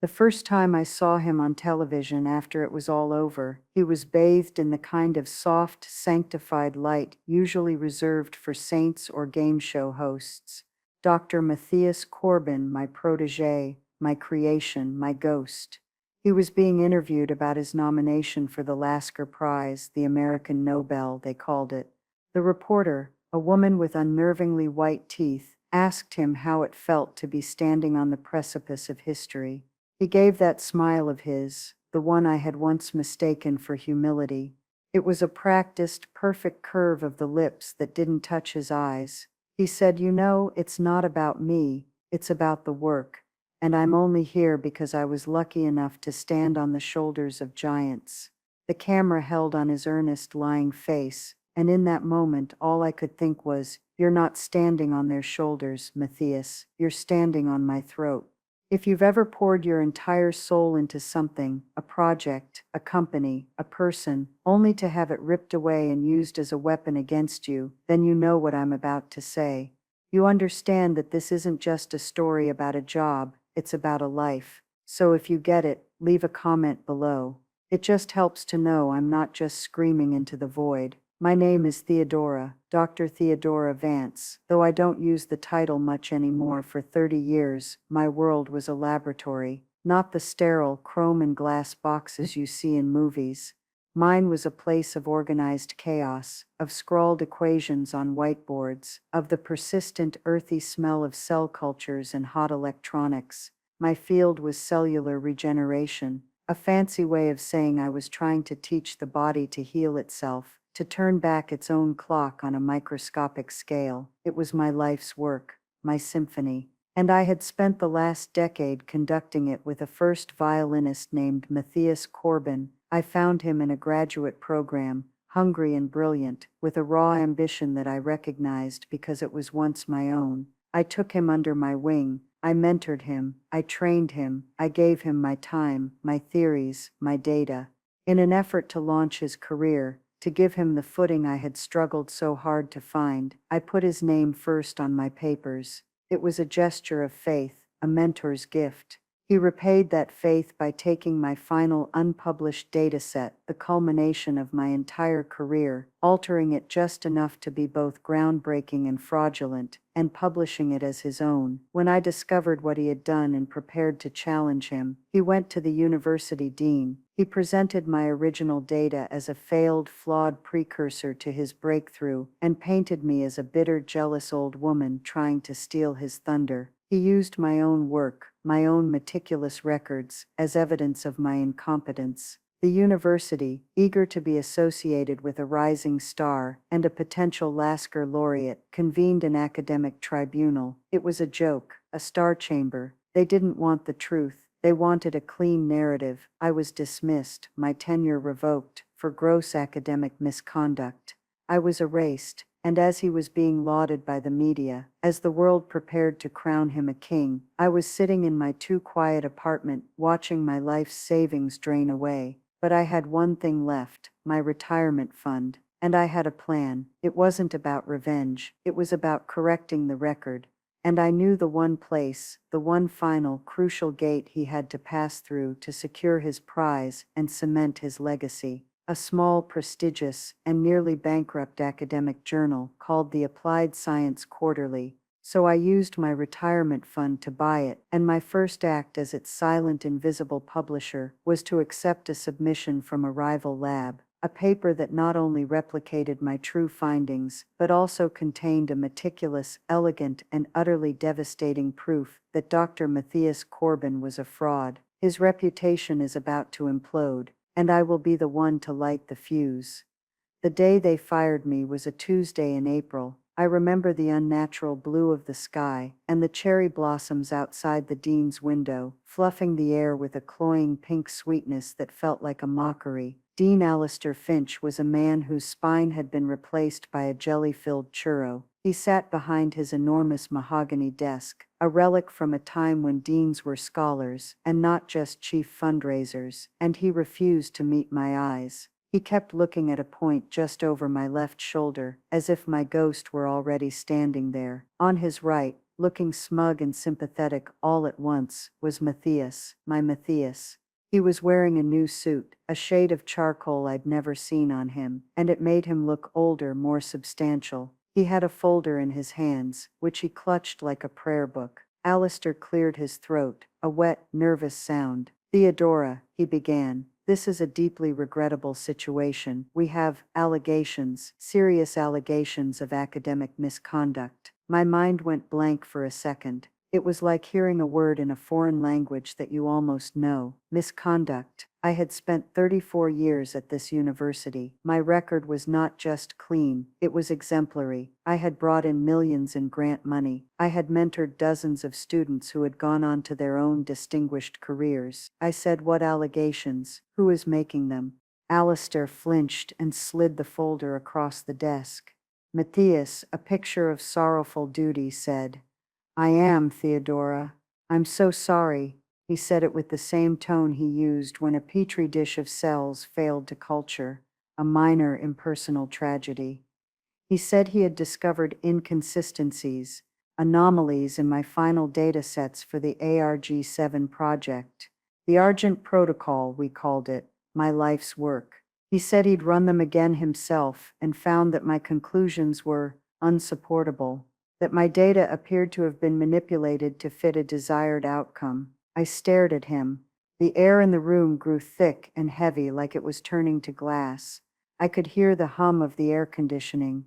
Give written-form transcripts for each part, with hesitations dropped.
The first time I saw him on television after it was all over, he was bathed in the kind of soft, sanctified light usually reserved for saints or game show hosts. Dr. Matthias Corbin, my protégé, my creation, my ghost. He was being interviewed about his nomination for the Lasker Prize, the American Nobel, they called it. The reporter, a woman with unnervingly white teeth, asked him how it felt to be standing on the precipice of history. He gave that smile of his, the one I had once mistaken for humility. It was a practiced, perfect curve of the lips that didn't touch his eyes. He said, "You know, it's not about me, it's about the work. And I'm only here because I was lucky enough to stand on the shoulders of giants." The camera held on his earnest, lying face, and in that moment all I could think was, "You're not standing on their shoulders, Matthias, you're standing on my throat." If you've ever poured your entire soul into something, a project, a company, a person, only to have it ripped away and used as a weapon against you, then you know what I'm about to say. You understand that this isn't just a story about a job, it's about a life. So if you get it, leave a comment below. It just helps to know I'm not just screaming into the void. My name is Theodora, Dr. Theodora Vance. Though I don't use the title much anymore. For 30 years, my world was a laboratory, not the sterile chrome and glass boxes you see in movies. Mine was a place of organized chaos, of scrawled equations on whiteboards, of the persistent earthy smell of cell cultures and hot electronics. My field was cellular regeneration, a fancy way of saying I was trying to teach the body to heal itself, to turn back its own clock on a microscopic scale. It was my life's work, my symphony, and I had spent the last decade conducting it with a first violinist named Matthias Corbin. I found him in a graduate program, hungry and brilliant, with a raw ambition that I recognized because it was once my own. I took him under my wing, I mentored him, I trained him, I gave him my time, my theories, my data. In an effort to launch his career, to give him the footing I had struggled so hard to find, I put his name first on my papers. It was a gesture of faith, a mentor's gift. He repaid that faith by taking my final unpublished dataset, the culmination of my entire career, altering it just enough to be both groundbreaking and fraudulent, and publishing it as his own. When I discovered what he had done and prepared to challenge him, he went to the university dean. He presented my original data as a failed, flawed precursor to his breakthrough, and painted me as a bitter, jealous old woman trying to steal his thunder. He used my own work, my own meticulous records, as evidence of my incompetence. The university, eager to be associated with a rising star and a potential Lasker laureate, convened an academic tribunal. It was a joke, a star chamber. They didn't want the truth. They wanted a clean narrative. I was dismissed, my tenure revoked, for gross academic misconduct. I was erased, and as he was being lauded by the media, as the world prepared to crown him a king, I was sitting in my too-quiet apartment, watching my life's savings drain away. But I had one thing left, my retirement fund, and I had a plan. It wasn't about revenge, it was about correcting the record. And I knew the one place, the one final, crucial gate he had to pass through to secure his prize and cement his legacy. A small, prestigious, and nearly bankrupt academic journal called the Applied Science Quarterly. So I used my retirement fund to buy it, and my first act as its silent, invisible publisher was to accept a submission from a rival lab, a paper that not only replicated my true findings, but also contained a meticulous, elegant, and utterly devastating proof that Dr. Matthias Corbin was a fraud. His reputation is about to implode, and I will be the one to light the fuse. The day they fired me was a Tuesday in April. I remember the unnatural blue of the sky, and the cherry blossoms outside the dean's window, fluffing the air with a cloying pink sweetness that felt like a mockery. Dean Alistair Finch was a man whose spine had been replaced by a jelly-filled churro. He sat behind his enormous mahogany desk, a relic from a time when deans were scholars, and not just chief fundraisers, and he refused to meet my eyes. He kept looking at a point just over my left shoulder, as if my ghost were already standing there. On his right, looking smug and sympathetic all at once, was Matthias, my Matthias. He was wearing a new suit, a shade of charcoal I'd never seen on him, and it made him look older, more substantial. He had a folder in his hands, which he clutched like a prayer book. Alistair cleared his throat, a wet, nervous sound. Theodora, he began, this is a deeply regrettable situation. We have allegations, serious allegations of academic misconduct. My mind went blank for a second. It was like hearing a word in a foreign language that you almost know. Misconduct. I had spent 34 years at this university. My record was not just clean, it was exemplary. I had brought in millions in grant money. I had mentored dozens of students who had gone on to their own distinguished careers. I said, what allegations? Who is making them? Alistair flinched and slid the folder across the desk. Matthias, a picture of sorrowful duty, said, I am, Theodora. I'm so sorry. He said it with the same tone he used when a petri dish of cells failed to culture, a minor impersonal tragedy. He said he had discovered inconsistencies, anomalies in my final data sets for the ARG7 project. The Argent Protocol, we called it, my life's work. He said he'd run them again himself and found that my conclusions were unsupportable, that my data appeared to have been manipulated to fit a desired outcome. I stared at him. The air in the room grew thick and heavy like it was turning to glass. I could hear the hum of the air conditioning,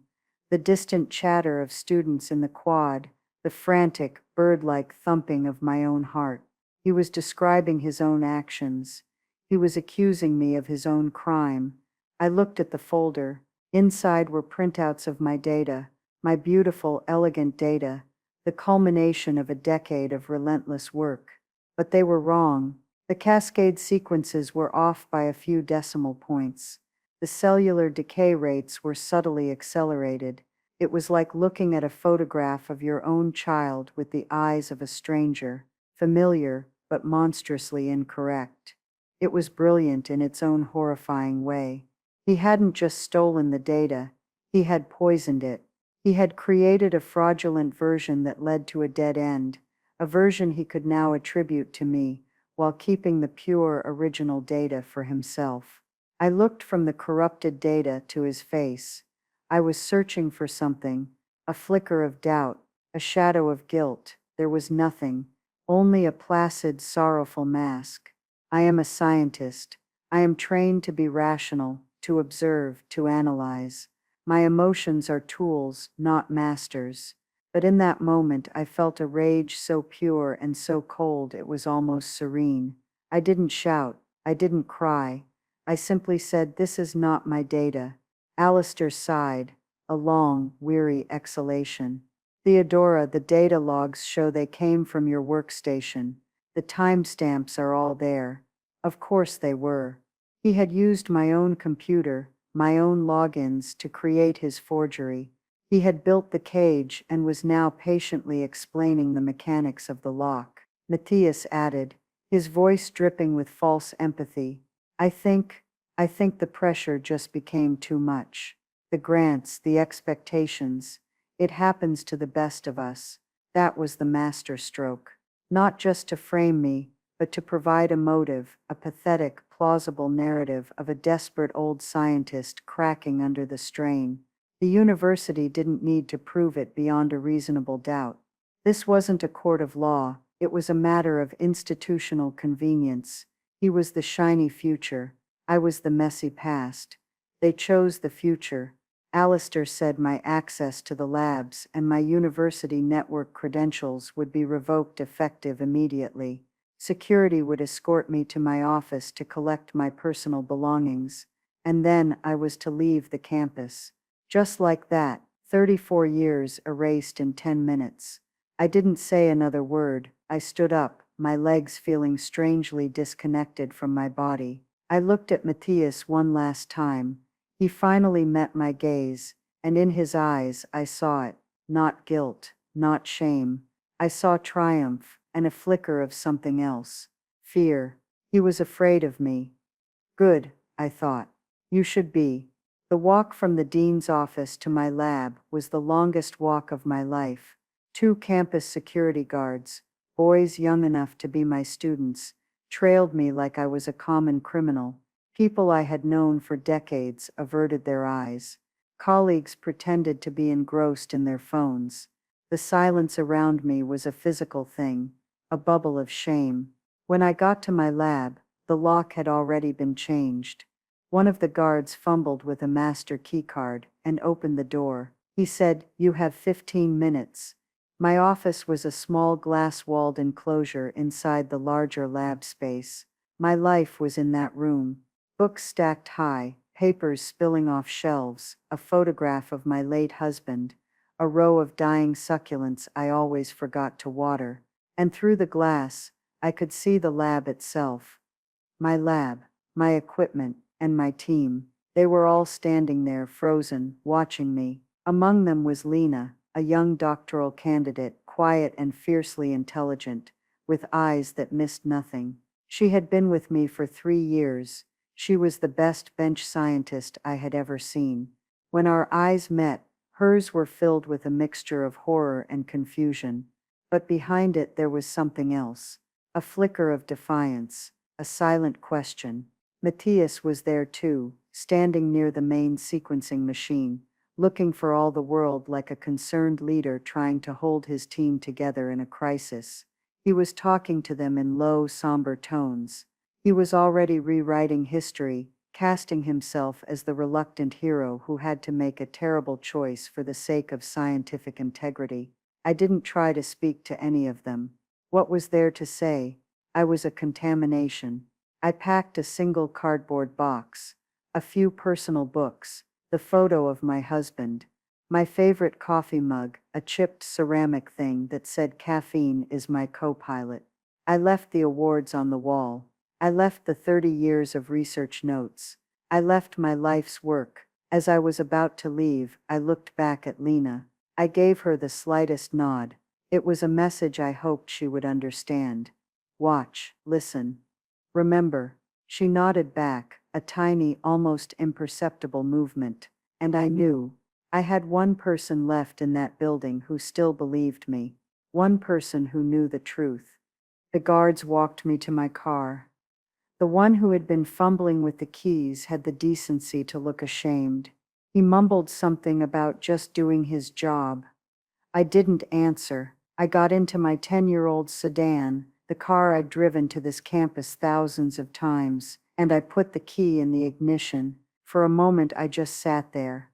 the distant chatter of students in the quad, the frantic, bird-like thumping of my own heart. He was describing his own actions. He was accusing me of his own crime. I looked at the folder. Inside were printouts of my data, my beautiful, elegant data, the culmination of a decade of relentless work. But they were wrong. The cascade sequences were off by a few decimal points. The cellular decay rates were subtly accelerated. It was like looking at a photograph of your own child with the eyes of a stranger, familiar but monstrously incorrect. It was brilliant in its own horrifying way. He hadn't just stolen the data, he had poisoned it. He had created a fraudulent version that led to a dead end, a version he could now attribute to me, while keeping the pure original data for himself. I looked from the corrupted data to his face. I was searching for something, a flicker of doubt, a shadow of guilt. There was nothing, only a placid, sorrowful mask. I am a scientist. I am trained to be rational, to observe, to analyze. My emotions are tools, not masters. But in that moment, I felt a rage so pure and so cold it was almost serene. I didn't shout. I didn't cry. I simply said, this is not my data. Alistair sighed, a long, weary exhalation. Theodora, the data logs show they came from your workstation. The timestamps are all there. Of course they were. He had used my own computer, my own logins to create his forgery. He had built the cage and was now patiently explaining the mechanics of the lock. Matthias added, his voice dripping with false empathy. I think the pressure just became too much. The grants, the expectations. It happens to the best of us. That was the master stroke. Not just to frame me, but to provide a motive, a pathetic, plausible narrative of a desperate old scientist cracking under the strain. The university didn't need to prove it beyond a reasonable doubt. This wasn't a court of law, it was a matter of institutional convenience. He was the shiny future, I was the messy past. They chose the future. Alistair said my access to the labs and my university network credentials would be revoked effective immediately. Security would escort me to my office to collect my personal belongings, and then I was to leave the campus. Just like that, 34 years erased in 10 minutes. I didn't say another word. I stood up, my legs feeling strangely disconnected from my body. I looked at Matthias one last time. He finally met my gaze, and in his eyes I saw it, not guilt, not shame. I saw triumph, and a flicker of something else. Fear. He was afraid of me. Good, I thought. You should be. The walk from the dean's office to my lab was the longest walk of my life. 2 campus security guards, boys young enough to be my students, trailed me like I was a common criminal. People I had known for decades averted their eyes. Colleagues pretended to be engrossed in their phones. The silence around me was a physical thing, a bubble of shame. When I got to my lab, the lock had already been changed. One of the guards fumbled with a master keycard and opened the door. He said, "You have 15 minutes." My office was a small glass-walled enclosure inside the larger lab space. My life was in that room. Books stacked high, papers spilling off shelves, a photograph of my late husband, a row of dying succulents I always forgot to water. And through the glass, I could see the lab itself. My lab, my equipment, and my team. They were all standing there, frozen, watching me. Among them was Lena, a young doctoral candidate, quiet and fiercely intelligent, with eyes that missed nothing. She had been with me for 3 years. She was the best bench scientist I had ever seen. When our eyes met, hers were filled with a mixture of horror and confusion. But behind it there was something else. A flicker of defiance, a silent question. Matthias was there too, standing near the main sequencing machine, looking for all the world like a concerned leader trying to hold his team together in a crisis. He was talking to them in low, somber tones. He was already rewriting history, casting himself as the reluctant hero who had to make a terrible choice for the sake of scientific integrity. I didn't try to speak to any of them. What was there to say? I was a contamination. I packed a single cardboard box, a few personal books, the photo of my husband, my favorite coffee mug, a chipped ceramic thing that said caffeine is my co-pilot. I left the awards on the wall. I left the 30 years of research notes. I left my life's work. As I was about to leave, I looked back at Lena. I gave her the slightest nod. It was a message I hoped she would understand. Watch, listen. Remember. She nodded back, a tiny, almost imperceptible movement. And I knew. I had one person left in that building who still believed me. One person who knew the truth. The guards walked me to my car. The one who had been fumbling with the keys had the decency to look ashamed. He mumbled something about just doing his job. I didn't answer. I got into my 10-year-old sedan, the car I'd driven to this campus thousands of times, and I put the key in the ignition. For a moment I just sat there.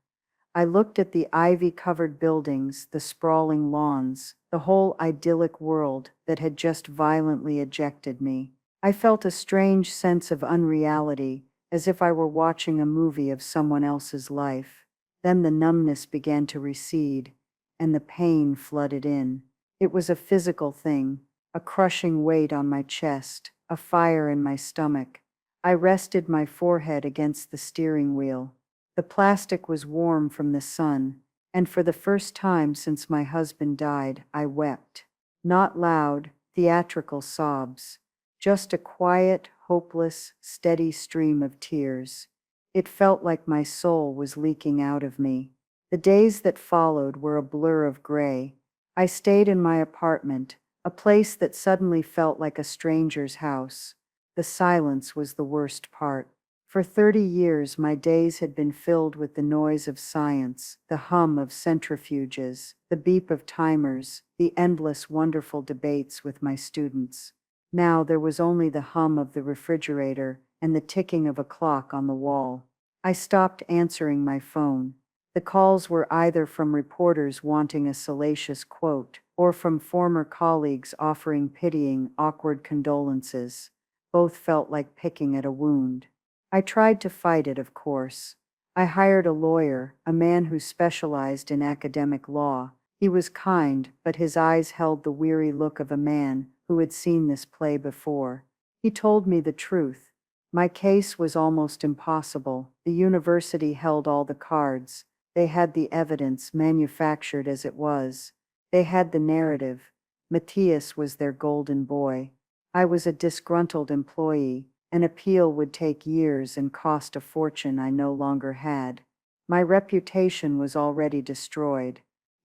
I looked at the ivy-covered buildings, the sprawling lawns, the whole idyllic world that had just violently ejected me. I felt a strange sense of unreality, as if I were watching a movie of someone else's life. Then the numbness began to recede, and the pain flooded in. It was a physical thing, a crushing weight on my chest, a fire in my stomach. I rested my forehead against the steering wheel. The plastic was warm from the sun, and for the first time since my husband died, I wept. Not loud, theatrical sobs. Just a quiet, hopeless, steady stream of tears. It felt like my soul was leaking out of me. The days that followed were a blur of gray. I stayed in my apartment, a place that suddenly felt like a stranger's house. The silence was the worst part. For 30 years, my days had been filled with the noise of science, the hum of centrifuges, the beep of timers, the endless, wonderful debates with my students. Now there was only the hum of the refrigerator and the ticking of a clock on the wall. I stopped answering my phone. The calls were either from reporters wanting a salacious quote, or from former colleagues offering pitying, awkward condolences. Both felt like picking at a wound. I tried to fight it, of course. I hired a lawyer, a man who specialized in academic law. He was kind, but his eyes held the weary look of a man who had seen this play before. He told me the truth. My case was almost impossible. The university held all the cards. They had the evidence, manufactured as it was. They had the narrative. Matthias was their golden boy. I was a disgruntled employee. An appeal would take years and cost a fortune I no longer had. My reputation was already destroyed.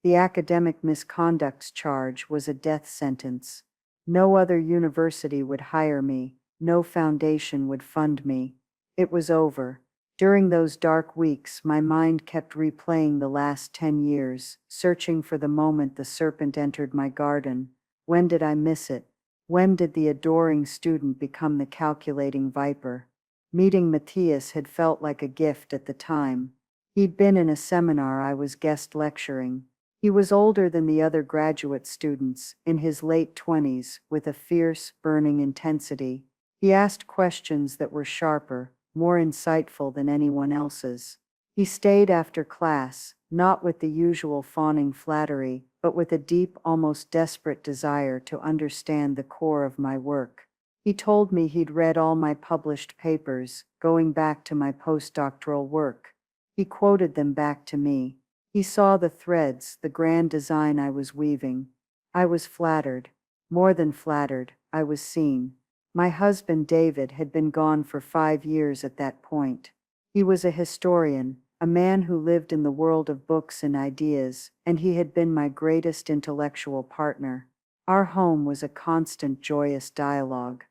The academic misconduct charge was a death sentence. No other university would hire me, no foundation would fund me. It was over. During those dark weeks, my mind kept replaying the last 10 years, searching for the moment the serpent entered my garden. When did I miss it? When did the adoring student become the calculating viper? Meeting Matthias had felt like a gift at the time. He'd been in a seminar I was guest lecturing. He was older than the other graduate students, in his late 20s, with a fierce, burning intensity. He asked questions that were sharper, more insightful than anyone else's. He stayed after class, not with the usual fawning flattery, but with a deep, almost desperate desire to understand the core of my work. He told me he'd read all my published papers, going back to my postdoctoral work. He quoted them back to me. He saw the threads, the grand design I was weaving. I was flattered. More than flattered, I was seen. My husband David had been gone for 5 years at that point. He was a historian, a man who lived in the world of books and ideas, and he had been my greatest intellectual partner. Our home was a constant joyous dialogue.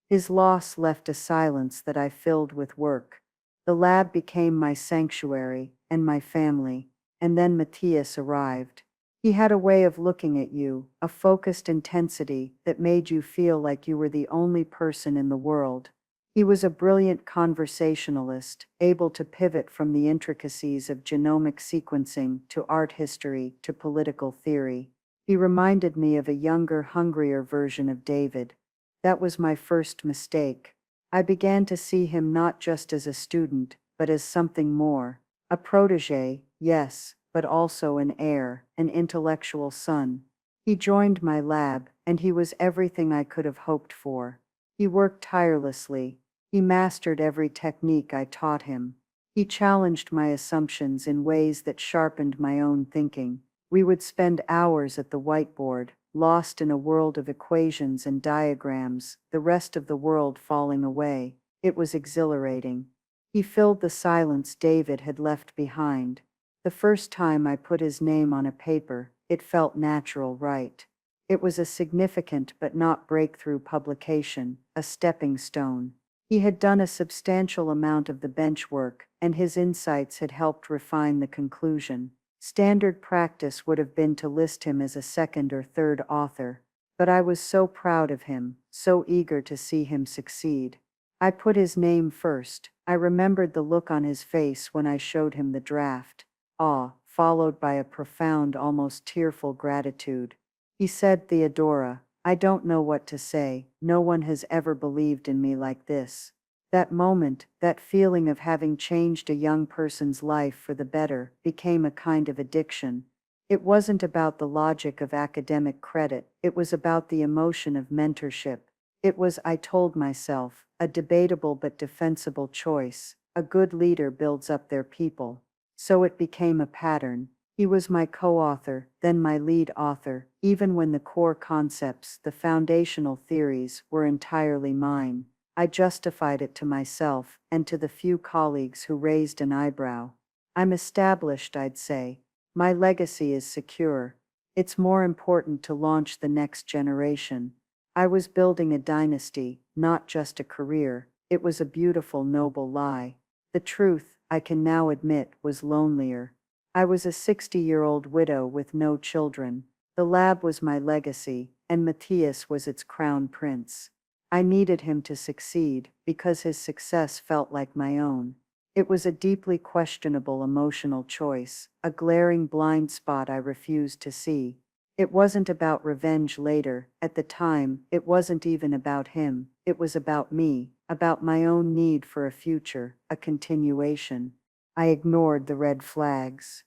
His loss left a silence that I filled with work. The lab became my sanctuary, and my family. And then Matthias arrived. He had a way of looking at you, a focused intensity that made you feel like you were the only person in the world. He was a brilliant conversationalist, able to pivot from the intricacies of genomic sequencing to art history to political theory. He reminded me of a younger, hungrier version of David. That was my first mistake. I began to see him not just as a student, but as something more. A protégé, yes, but also an heir, an intellectual son. He joined my lab, and he was everything I could have hoped for. He worked tirelessly. He mastered every technique I taught him. He challenged my assumptions in ways that sharpened my own thinking. We would spend hours at the whiteboard, lost in a world of equations and diagrams, the rest of the world falling away. It was exhilarating. He filled the silence David had left behind. The first time I put his name on a paper, it felt natural, right? It was a significant but not breakthrough publication, a stepping stone. He had done a substantial amount of the bench work, and his insights had helped refine the conclusion. Standard practice would have been to list him as a second or third author, but I was so proud of him, so eager to see him succeed. I put his name first. I remembered the look on his face when I showed him the draft. Awe, followed by a profound, almost tearful gratitude. He said, "Theodora, I don't know what to say. No one has ever believed in me like this." That moment, that feeling of having changed a young person's life for the better, became a kind of addiction. It wasn't about the logic of academic credit, it was about the emotion of mentorship. It was, I told myself, a debatable but defensible choice. A good leader builds up their people. So it became a pattern. He was my co-author, then my lead author, even when the core concepts, the foundational theories, were entirely mine. I justified it to myself, and to the few colleagues who raised an eyebrow. I'm established, I'd say. My legacy is secure. It's more important to launch the next generation. I was building a dynasty, not just a career. It was a beautiful, noble lie. The truth, I can now admit, was lonelier. I was a 60-year-old widow with no children. The lab was my legacy, and Matthias was its crown prince. I needed him to succeed, because his success felt like my own. It was a deeply questionable emotional choice, a glaring blind spot I refused to see. It wasn't about revenge later. At the time, it wasn't even about him. It was about me, about my own need for a future, a continuation. I ignored the red flags.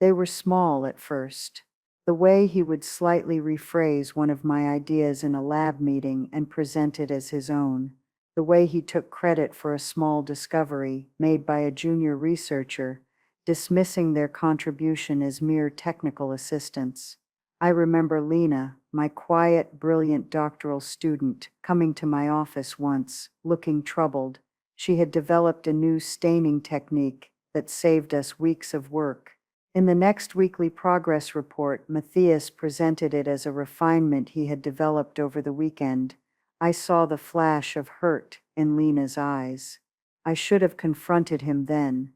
They were small at first. The way he would slightly rephrase one of my ideas in a lab meeting and present it as his own. The way he took credit for a small discovery made by a junior researcher, dismissing their contribution as mere technical assistance. I remember Lena, my quiet, brilliant doctoral student, coming to my office once, looking troubled. She had developed a new staining technique that saved us weeks of work. In the next weekly progress report, Matthias presented it as a refinement he had developed over the weekend. I saw the flash of hurt in Lena's eyes. I should have confronted him then.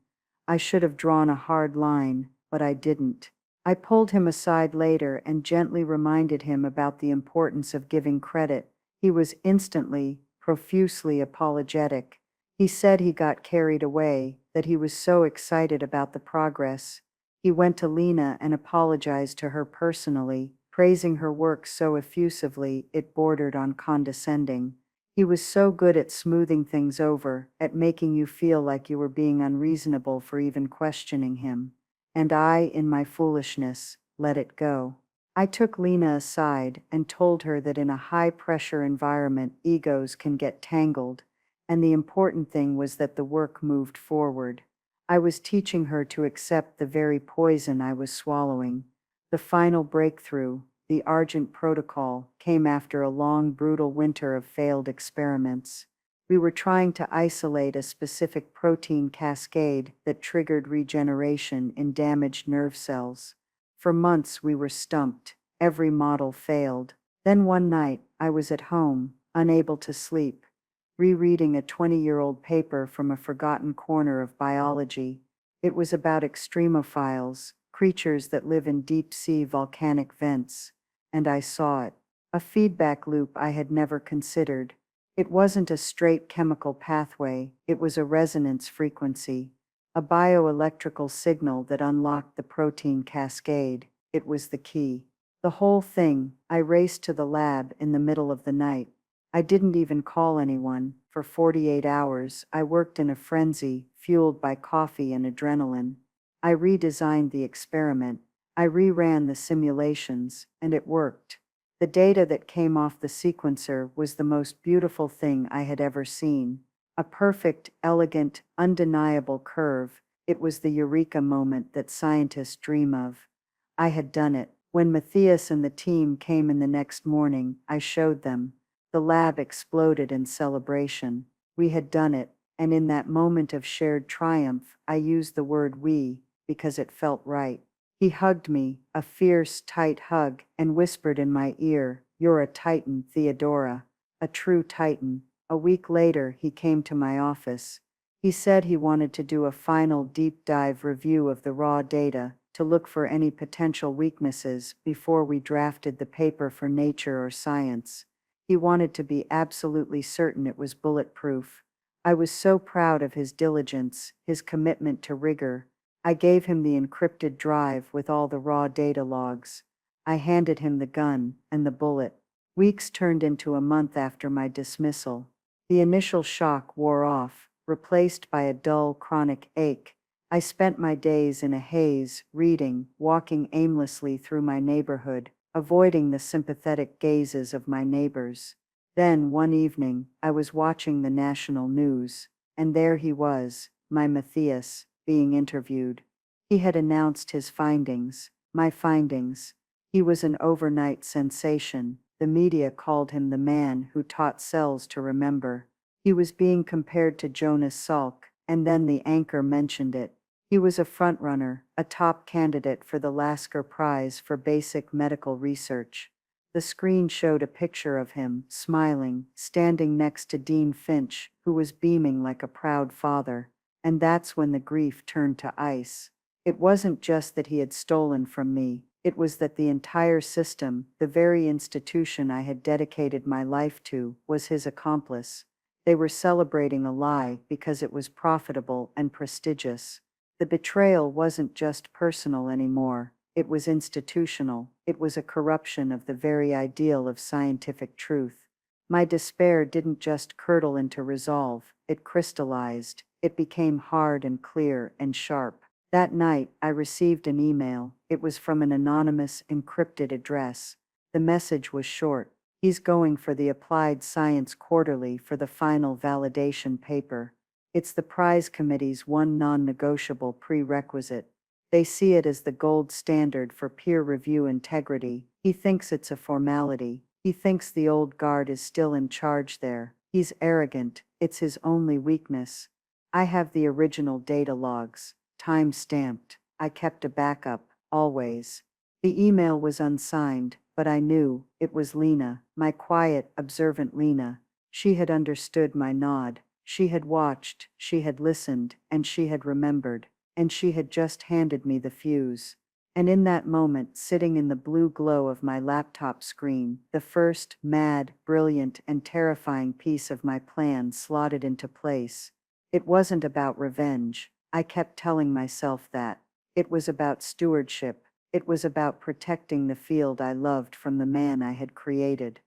I should have drawn a hard line, but I didn't. I pulled him aside later and gently reminded him about the importance of giving credit. He was instantly, profusely apologetic. He said he got carried away, that he was so excited about the progress. He went to Lena and apologized to her personally, praising her work so effusively it bordered on condescending. He was so good at smoothing things over, at making you feel like you were being unreasonable for even questioning him. And I, in my foolishness, let it go. I took Lena aside and told her that in a high-pressure environment, egos can get tangled, and the important thing was that the work moved forward. I was teaching her to accept the very poison I was swallowing. The final breakthrough, the Argent Protocol, came after a long, brutal winter of failed experiments. We were trying to isolate a specific protein cascade that triggered regeneration in damaged nerve cells. For months we were stumped. Every model failed. Then one night, I was at home, unable to sleep, rereading a 20-year-old paper from a forgotten corner of biology. It was about extremophiles, creatures that live in deep-sea volcanic vents. And I saw it. A feedback loop I had never considered. It wasn't a straight chemical pathway, it was a resonance frequency, a bioelectrical signal that unlocked the protein cascade. It was the key. The whole thing. I raced to the lab in the middle of the night. I didn't even call anyone. For 48 hours, I worked in a frenzy, fueled by coffee and adrenaline. I redesigned the experiment. I reran the simulations, and it worked. The data that came off the sequencer was the most beautiful thing I had ever seen. A perfect, elegant, undeniable curve. It was the eureka moment that scientists dream of. I had done it. When Matthias and the team came in the next morning, I showed them. The lab exploded in celebration. We had done it, and in that moment of shared triumph, I used the word we, because it felt right. He hugged me, a fierce, tight hug, and whispered in my ear, "You're a titan, Theodora. A true titan." A week later, he came to my office. He said he wanted to do a final deep dive review of the raw data to look for any potential weaknesses before we drafted the paper for Nature or Science. He wanted to be absolutely certain it was bulletproof. I was so proud of his diligence, his commitment to rigor. I gave him the encrypted drive with all the raw data logs. I handed him the gun and the bullet. Weeks turned into a month after my dismissal. The initial shock wore off, replaced by a dull, chronic ache. I spent my days in a haze, reading, walking aimlessly through my neighborhood, avoiding the sympathetic gazes of my neighbors. Then, one evening, I was watching the national news, and there he was, my Matthias, being interviewed. He had announced his findings, my findings. He was an overnight sensation. The media called him the man who taught cells to remember. He was being compared to Jonas Salk, and then the anchor mentioned it. He was a frontrunner, a top candidate for the Lasker Prize for Basic Medical Research. The screen showed a picture of him, smiling, standing next to Dean Finch, who was beaming like a proud father. And that's when the grief turned to ice. It wasn't just that he had stolen from me, it was that the entire system, the very institution I had dedicated my life to, was his accomplice. They were celebrating a lie because it was profitable and prestigious. The betrayal wasn't just personal anymore, it was institutional. It was a corruption of the very ideal of scientific truth. My despair didn't just curdle into resolve, it crystallized. It became hard and clear and sharp. That night, I received an email. It was from an anonymous, encrypted address. The message was short. He's going for the Applied Science Quarterly for the final validation paper. It's the prize committee's one non-negotiable prerequisite. They see it as the gold standard for peer review integrity. He thinks it's a formality. He thinks the old guard is still in charge there. He's arrogant. It's his only weakness. I have the original data logs, time-stamped. I kept a backup, always. The email was unsigned, but I knew it was Lena, my quiet, observant Lena. She had understood my nod. She had watched, she had listened, and she had remembered, and she had just handed me the fuse. And in that moment, sitting in the blue glow of my laptop screen, the first, mad, brilliant, and terrifying piece of my plan slotted into place. It wasn't about revenge. I kept telling myself that. It was about stewardship. It was about protecting the field I loved from the man I had created.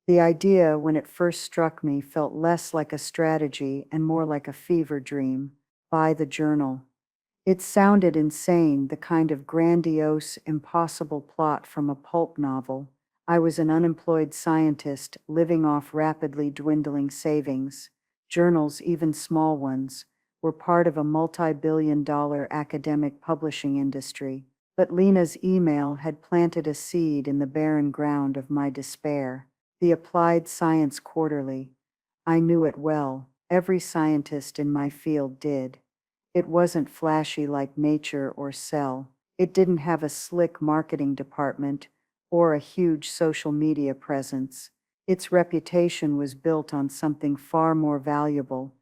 The idea, when it first struck me, felt less like a strategy and more like a fever dream. Buy the journal. It sounded insane, the kind of grandiose, impossible plot from a pulp novel. I was an unemployed scientist living off rapidly dwindling savings. Journals, even small ones, were part of a multi-billion-dollar academic publishing industry. But Lena's email had planted a seed in the barren ground of my despair. The Applied Science Quarterly. I knew it well. Every scientist in my field did. It wasn't flashy like Nature or Cell. It didn't have a slick marketing department or a huge social media presence. Its reputation was built on something far more valuable,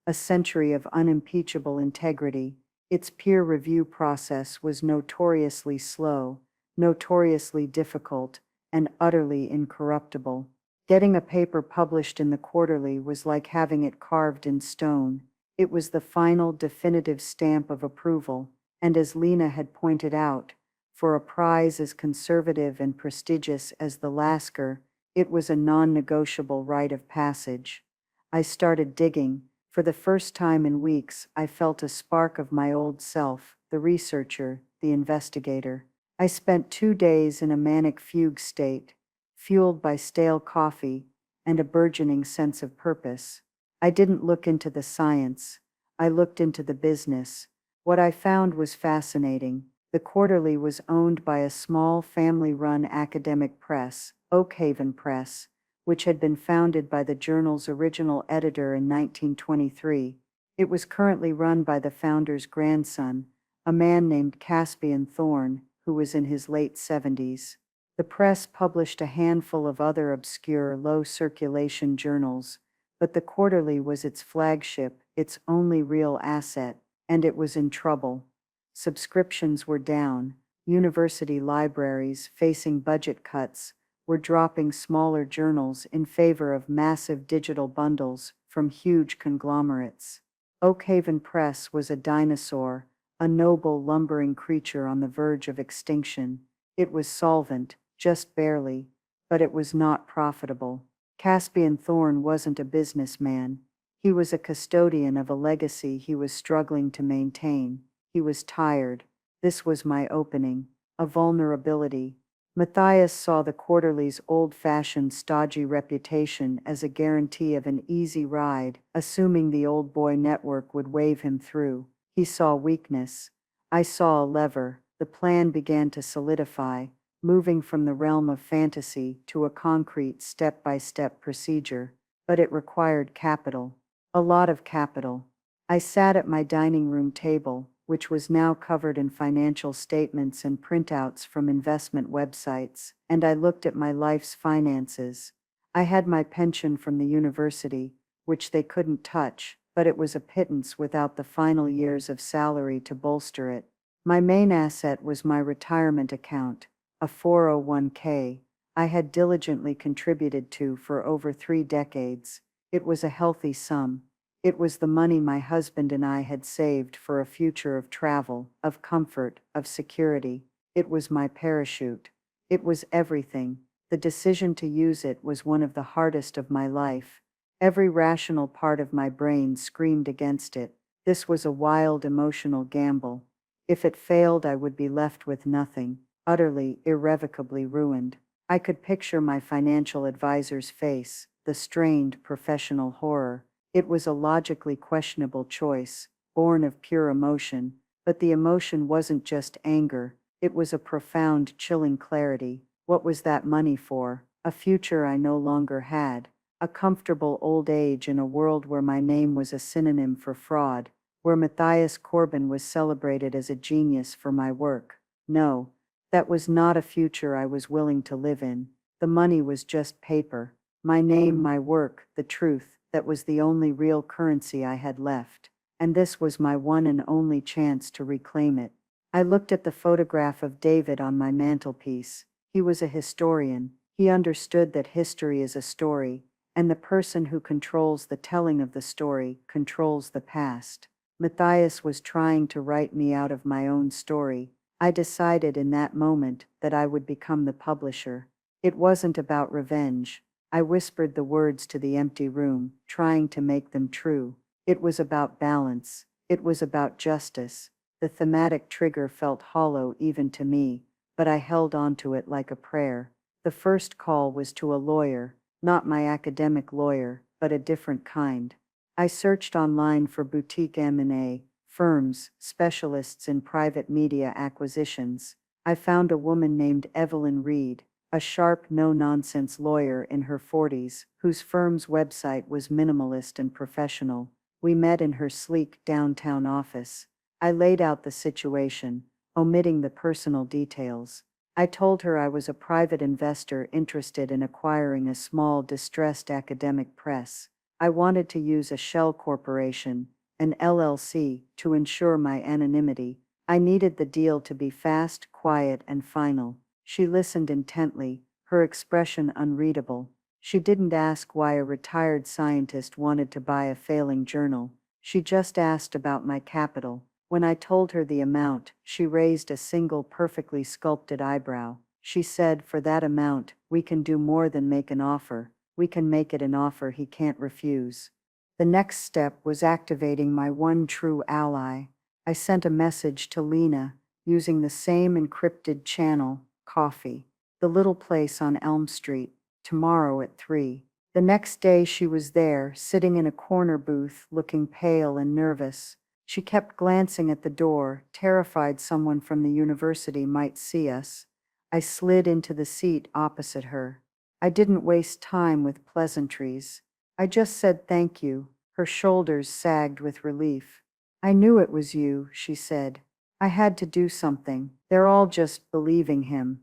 a century of unimpeachable integrity. Its peer review process was notoriously slow, notoriously difficult, and utterly incorruptible. Getting a paper published in the quarterly was like having it carved in stone. It was the final definitive stamp of approval, and as Lena had pointed out, for a prize as conservative and prestigious as the Lasker, it was a non-negotiable rite of passage. I started digging. For the first time in weeks, I felt a spark of my old self, the researcher, the investigator. I spent 2 days in a manic fugue state, fueled by stale coffee and a burgeoning sense of purpose. I didn't look into the science. I looked into the business. What I found was fascinating. The quarterly was owned by a small family-run academic press, Oakhaven Press, which had been founded by the journal's original editor in 1923. It was currently run by the founder's grandson, a man named Caspian Thorne, who was in his late 70s. The press published a handful of other obscure, low-circulation journals, but the quarterly was its flagship, its only real asset, and it was in trouble. Subscriptions were down. University libraries, facing budget cuts, were dropping smaller journals in favor of massive digital bundles from huge conglomerates. Oakhaven Press was a dinosaur, a noble, lumbering creature on the verge of extinction. It was solvent, just barely, but it was not profitable. Caspian Thorne wasn't a businessman. He was a custodian of a legacy he was struggling to maintain. He was tired. This was my opening, a vulnerability. Matthias saw the quarterly's old-fashioned stodgy reputation as a guarantee of an easy ride, assuming the old boy network would wave him through. He saw weakness. I saw a lever. The plan began to solidify, moving from the realm of fantasy to a concrete step-by-step procedure. But it required capital. A lot of capital. I sat at my dining room table, which was now covered in financial statements and printouts from investment websites, and I looked at my life's finances. I had my pension from the university, which they couldn't touch, but it was a pittance without the final years of salary to bolster it. My main asset was my retirement account, a 401k I had diligently contributed to for over 3 decades. It was a healthy sum. It was the money my husband and I had saved for a future of travel, of comfort, of security. It was my parachute. It was everything. The decision to use it was one of the hardest of my life. Every rational part of my brain screamed against it. This was a wild emotional gamble. If it failed, I would be left with nothing, utterly, irrevocably ruined. I could picture my financial advisor's face, the strained professional horror. It was a logically questionable choice, born of pure emotion, but the emotion wasn't just anger. It was a profound, chilling clarity. What was that money for? A future I no longer had. A comfortable old age in a world where my name was a synonym for fraud. where Matthias Corbin was celebrated as a genius for my work. No, that was not a future I was willing to live in. The money was just paper. My name, my work, the truth, that was the only real currency I had left. And this was my one and only chance to reclaim it. I looked at the photograph of David on my mantelpiece. He was a historian. He understood that history is a story, and the person who controls the telling of the story controls the past. Matthias was trying to write me out of my own story. I decided in that moment that I would become the publisher. It wasn't about revenge. I whispered the words to the empty room, trying to make them true. It was about balance. It was about justice. The thematic trigger felt hollow even to me, but I held on to it like a prayer. The first call was to a lawyer, not my academic lawyer, but a different kind. I searched online for boutique M&A firms, specialists in private media acquisitions. I found a woman named Evelyn Reed, a sharp, no-nonsense lawyer in her 40s, whose firm's website was minimalist and professional. We met in her sleek downtown office. I laid out the situation, omitting the personal details. I told her I was a private investor interested in acquiring a small, distressed academic press. I wanted to use a shell corporation, an LLC, to ensure my anonymity. I needed the deal to be fast, quiet, and final. She listened intently, her expression unreadable. She didn't ask why a retired scientist wanted to buy a failing journal. She just asked about my capital. When I told her the amount, she raised a single perfectly sculpted eyebrow. She said, "For that amount, we can do more than make an offer. We can make it an offer he can't refuse." The next step was activating my one true ally. I sent a message to Lena, using the same encrypted channel, coffee. The little place on Elm Street, tomorrow at 3. The next day she was there, sitting in a corner booth, looking pale and nervous. She kept glancing at the door, terrified someone from the university might see us. I slid into the seat opposite her. I didn't waste time with pleasantries. I just said thank you. Her shoulders sagged with relief. "I knew it was you," she said. "I had to do something. They're all just believing him.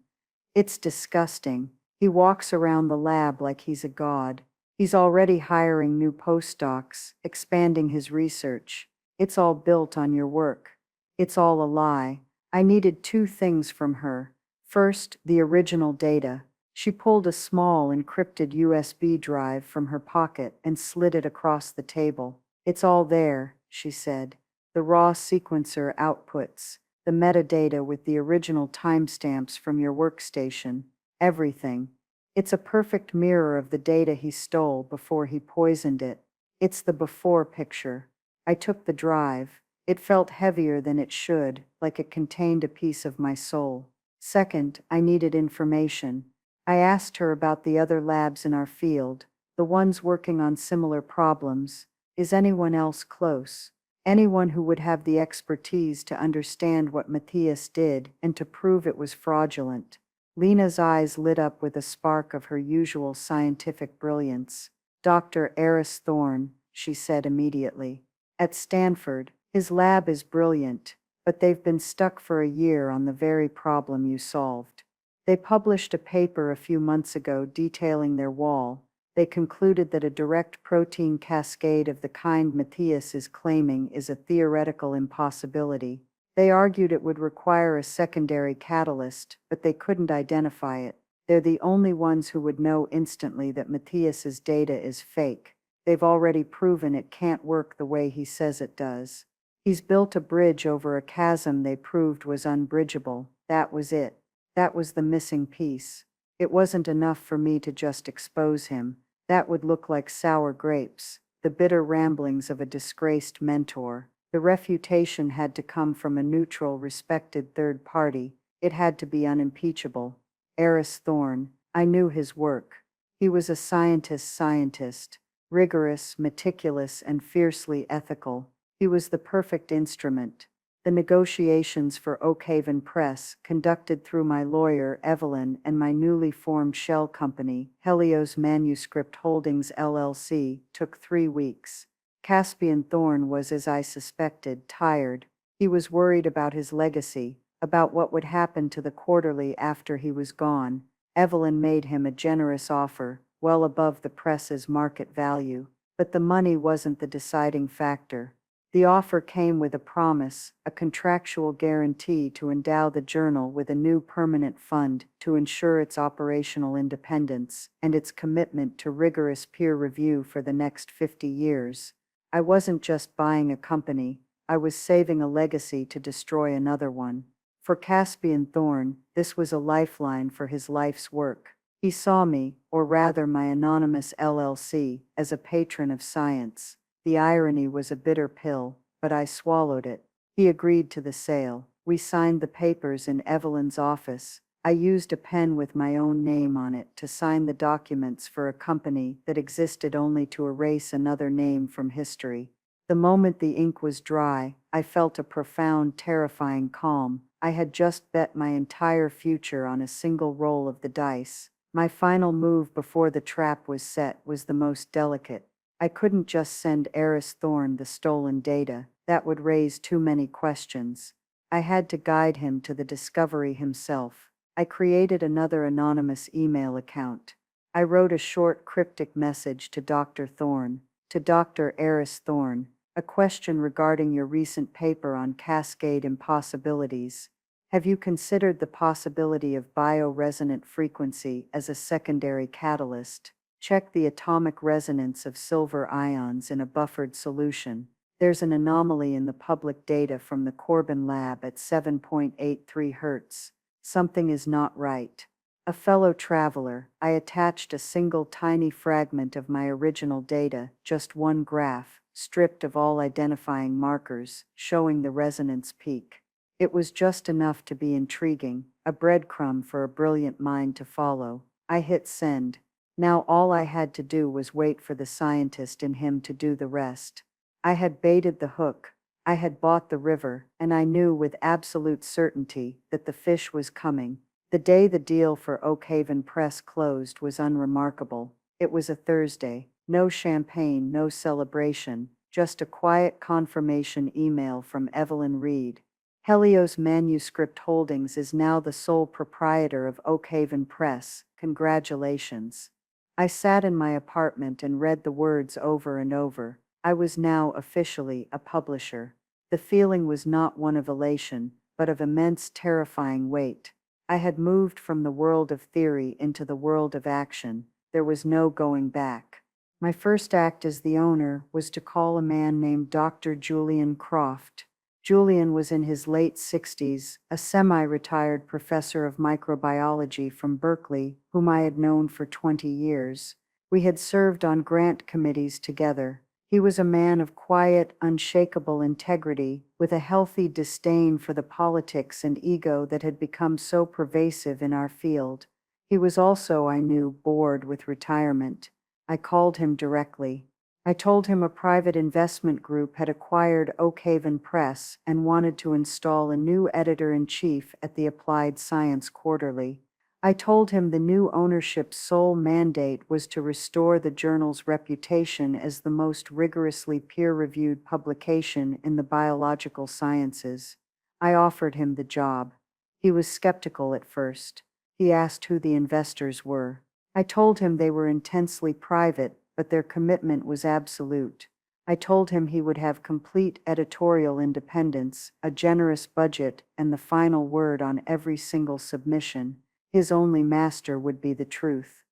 It's disgusting. He walks around the lab like he's a god. He's already hiring new postdocs, expanding his research. It's all built on your work. It's all a lie." I needed two things from her. First, the original data. She pulled a small encrypted USB drive from her pocket and slid it across the table. "It's all there," she said. "The raw sequencer outputs, the metadata with the original timestamps from your workstation, everything. It's a perfect mirror of the data he stole before he poisoned it. It's the before picture." I took the drive. It felt heavier than it should, like it contained a piece of my soul. Second, I needed information. I asked her about the other labs in our field, the ones working on similar problems. Is anyone else close? Anyone who would have the expertise to understand what Matthias did and to prove it was fraudulent? Lena's eyes lit up with a spark of her usual scientific brilliance. "Dr. Eris Thorne," she said immediately. "At Stanford. His lab is brilliant, but they've been stuck for a year on the very problem you solved. They published a paper a few months ago detailing their wall. They concluded that a direct protein cascade of the kind Matthias is claiming is a theoretical impossibility. They argued it would require a secondary catalyst, but they couldn't identify it. They're the only ones who would know instantly that Matthias's data is fake. They've already proven it can't work the way he says it does. He's built a bridge over a chasm they proved was unbridgeable. That was it. That was the missing piece. It wasn't enough for me to just expose him. That would look like sour grapes, the bitter ramblings of a disgraced mentor. The refutation had to come from a neutral, respected third party. It had to be unimpeachable. Eris Thorne, I knew his work. He was a scientist, rigorous, meticulous, and fiercely ethical. He was the perfect instrument. The negotiations for Oakhaven Press, conducted through my lawyer, Evelyn, and my newly formed shell company, Helios Manuscript Holdings LLC, took 3 weeks. Caspian Thorne was, as I suspected, tired. He was worried about his legacy, about what would happen to the quarterly after he was gone. Evelyn made him a generous offer, well above the press's market value. But the money wasn't the deciding factor. The offer came with a promise, a contractual guarantee to endow the journal with a new permanent fund to ensure its operational independence and its commitment to rigorous peer review for the next 50 years. I wasn't just buying a company, I was saving a legacy to destroy another one. For Caspian Thorne, this was a lifeline for his life's work. He saw me, or rather my anonymous LLC, as a patron of science. The irony was a bitter pill, but I swallowed it. He agreed to the sale. We signed the papers in Evelyn's office. I used a pen with my own name on it to sign the documents for a company that existed only to erase another name from history. The moment the ink was dry, I felt a profound, terrifying calm. I had just bet my entire future on a single roll of the dice. My final move before the trap was set was the most delicate. I couldn't just send Eris Thorne the stolen data. That would raise too many questions. I had to guide him to the discovery himself. I created another anonymous email account. I wrote a short cryptic message to Dr. Thorne, to Dr. Eris Thorne, a question regarding your recent paper on cascade impossibilities. Have you considered the possibility of bioresonant frequency as a secondary catalyst? Check the atomic resonance of silver ions in a buffered solution. There's an anomaly in the public data from the Corbin lab at 7.83 Hz. Something is not right. A fellow traveler, I attached a single tiny fragment of my original data, just one graph, stripped of all identifying markers, showing the resonance peak. It was just enough to be intriguing, a breadcrumb for a brilliant mind to follow. I hit send. Now all I had to do was wait for the scientist in him to do the rest. I had baited the hook. I had bought the river, and I knew with absolute certainty that the fish was coming. The day the deal for Oakhaven Press closed was unremarkable. It was a Thursday. No champagne, no celebration, just a quiet confirmation email from Evelyn Reed. Helios Manuscript Holdings is now the sole proprietor of Oakhaven Press. Congratulations. I sat in my apartment and read the words over and over. I was now officially a publisher. The feeling was not one of elation, but of immense, terrifying weight. I had moved from the world of theory into the world of action. There was no going back. My first act as the owner was to call a man named Dr. Julian Croft. Julian was in his late 60s, a semi-retired professor of microbiology from Berkeley, whom I had known for 20 years. We had served on grant committees together. He was a man of quiet, unshakable integrity, with a healthy disdain for the politics and ego that had become so pervasive in our field. He was also, I knew, bored with retirement. I called him directly. I told him a private investment group had acquired Oakhaven Press and wanted to install a new editor-in-chief at the Applied Science Quarterly. I told him the new ownership's sole mandate was to restore the journal's reputation as the most rigorously peer-reviewed publication in the biological sciences. I offered him the job. He was skeptical at first. He asked who the investors were. I told him they were intensely private, but their commitment was absolute. I told him he would have complete editorial independence, a generous budget, and the final word on every single submission. His only master would be the truth.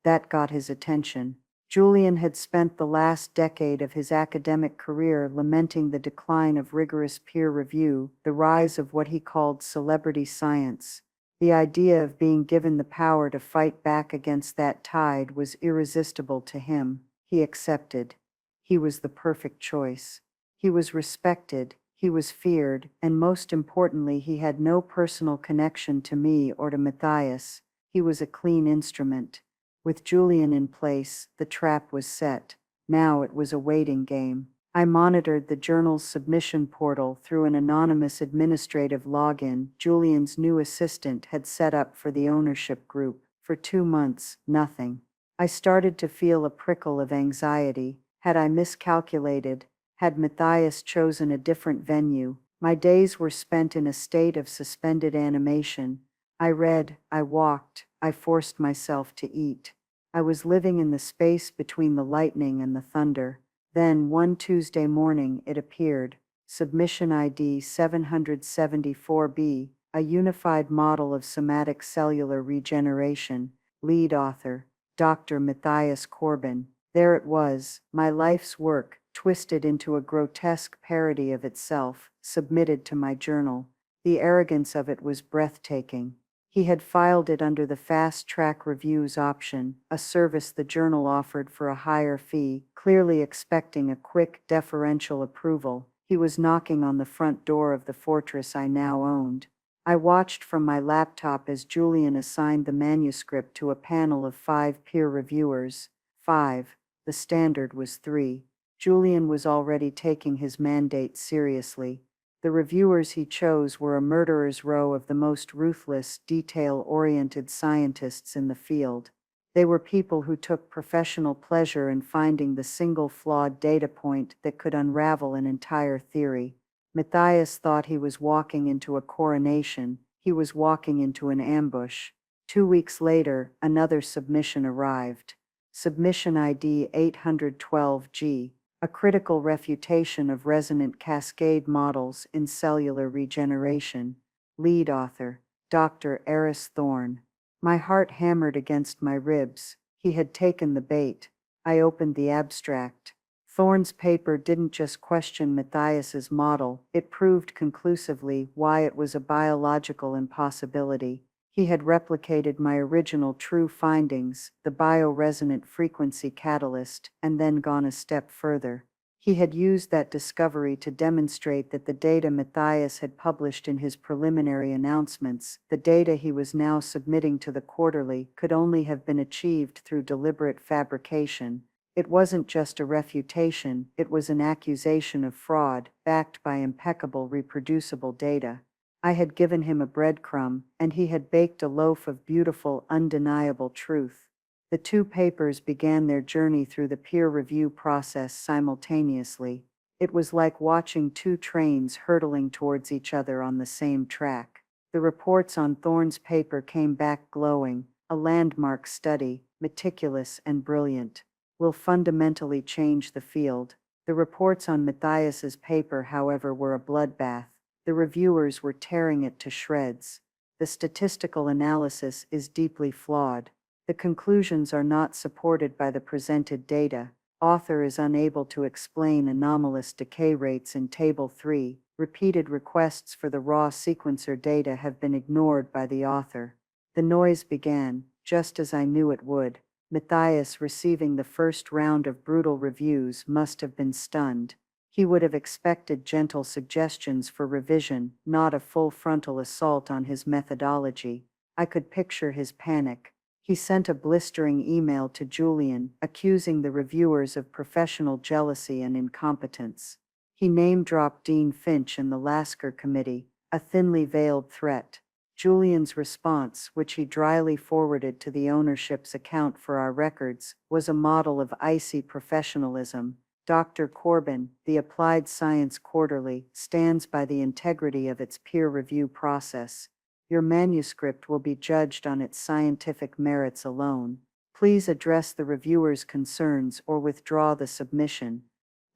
That got his attention. Julian had spent the last decade of his academic career lamenting the decline of rigorous peer review, the rise of what he called celebrity science. The idea of being given the power to fight back against that tide was irresistible to him. He accepted. He was the perfect choice. He was respected, he was feared, and most importantly, he had no personal connection to me or to Matthias. He was a clean instrument. With Julian in place, the trap was set. Now it was a waiting game. I monitored the journal's submission portal through an anonymous administrative login Julian's new assistant had set up for the ownership group. For 2 months, nothing. I started to feel a prickle of anxiety. Had I miscalculated? Had Matthias chosen a different venue? My days were spent in a state of suspended animation. I read, I walked, I forced myself to eat. I was living in the space between the lightning and the thunder. Then, one Tuesday morning, it appeared. Submission ID 774B, a unified model of somatic cellular regeneration. Lead author, Dr. Matthias Corbin. There it was, my life's work, twisted into a grotesque parody of itself, submitted to my journal. The arrogance of it was breathtaking. He had filed it under the Fast Track Reviews option, a service the journal offered for a higher fee, clearly expecting a quick, deferential approval. He was knocking on the front door of the fortress I now owned. I watched from my laptop as Julian assigned the manuscript to a panel of 5 peer reviewers. 5. The standard was 3. Julian was already taking his mandate seriously. The reviewers he chose were a murderer's row of the most ruthless, detail-oriented scientists in the field. They were people who took professional pleasure in finding the single flawed data point that could unravel an entire theory. Matthias thought he was walking into a coronation. He was walking into an ambush. 2 weeks later, another submission arrived. Submission ID 812G. A critical refutation of resonant cascade models in cellular regeneration. Lead author, Dr. Eris Thorne. My heart hammered against my ribs. He had taken the bait. I opened the abstract. Thorne's paper didn't just question Matthias's model, it proved conclusively why it was a biological impossibility. He had replicated my original true findings, the bioresonant frequency catalyst, and then gone a step further. He had used that discovery to demonstrate that the data Matthias had published in his preliminary announcements, the data he was now submitting to the quarterly, could only have been achieved through deliberate fabrication. It wasn't just a refutation, it was an accusation of fraud, backed by impeccable reproducible data. I had given him a breadcrumb, and he had baked a loaf of beautiful, undeniable truth. The 2 papers began their journey through the peer review process simultaneously. It was like watching 2 trains hurtling towards each other on the same track. The reports on Thorne's paper came back glowing, a landmark study, meticulous and brilliant. Will fundamentally change the field. The reports on Matthias's paper, however, were a bloodbath. The reviewers were tearing it to shreds. The statistical analysis is deeply flawed. The conclusions are not supported by the presented data. Author is unable to explain anomalous decay rates in Table 3. Repeated requests for the raw sequencer data have been ignored by the author. The noise began, just as I knew it would. Matthias, receiving the first round of brutal reviews, must have been stunned. He would have expected gentle suggestions for revision, not a full frontal assault on his methodology. I could picture his panic. He sent a blistering email to Julian, accusing the reviewers of professional jealousy and incompetence. He name-dropped Dean Finch and the Lasker Committee, a thinly veiled threat. Julian's response, which he dryly forwarded to the ownership's account for our records, was a model of icy professionalism. Dr. Corbin, the Applied Science Quarterly, stands by the integrity of its peer review process. Your manuscript will be judged on its scientific merits alone. Please address the reviewer's concerns or withdraw the submission.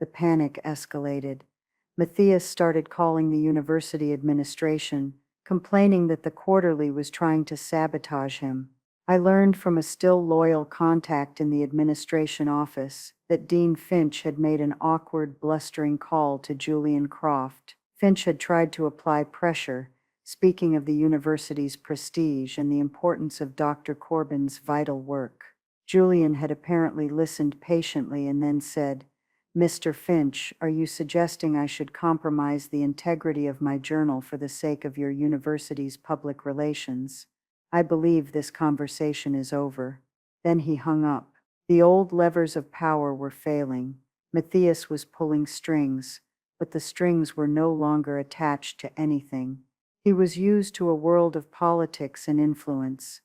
The panic escalated. Matthias started calling the university administration, complaining that the quarterly was trying to sabotage him. I learned from a still loyal contact in the administration office that Dean Finch had made an awkward, blustering call to Julian Croft. Finch had tried to apply pressure, speaking of the university's prestige and the importance of Dr. Corbin's vital work. Julian had apparently listened patiently and then said, "Mr. Finch, are you suggesting I should compromise the integrity of my journal for the sake of your university's public relations? I believe this conversation is over." Then he hung up. The old levers of power were failing. Matthias was pulling strings, but the strings were no longer attached to anything. He was used to a world of politics and influence.